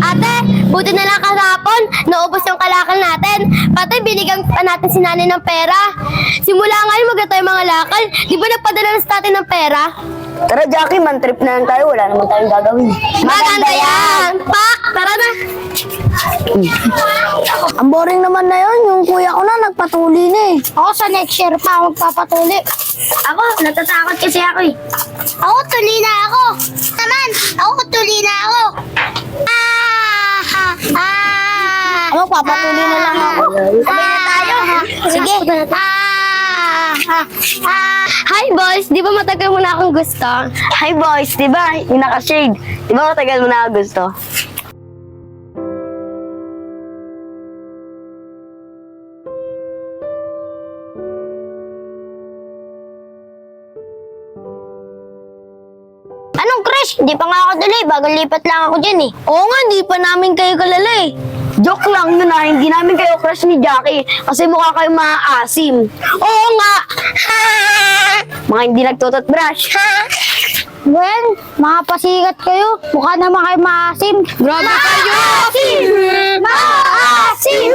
Ate, buti na lang kahapon, naubos yung kalakal natin. Pati binigyan pa natin si nanay ng pera. Simula ngayon maganda tayo mga lakal. Di ba nagpadala na sa atin ng pera? Tara, Jackie, man trip na lang tayo. Wala naman tayong gagawin. Maganda yan! Pak, tara na! Ang boring naman na yun. Yung kuya ko na nagpatuli na eh. Ako sa next year pa ako magpapatuli. Ako, natatakot kasi ako eh. Ako, tuli na ako. Naman, ako tuli na ako. Ano, papatuli na lang ako. Sabay na tayo. Sige. Hi boys, di ba matagal mo na akong gusto? Hi boys, di ba? Yung naka-shade. Di ba matagal mo na gusto? Anong crush? Di pa nga ako tuloy, bagong lipat lang ako dyan eh. Oo nga, di pa namin kayo kalala eh. Joke lang yun ah, hindi namin kayo crush ni Jackie kasi mukha kayong maasim. Oo nga! Mga hindi nagtututbrush. Well, mga pasikat kayo. Mukha naman kayo maasim. Grabe kayo! Maasim! Maasim!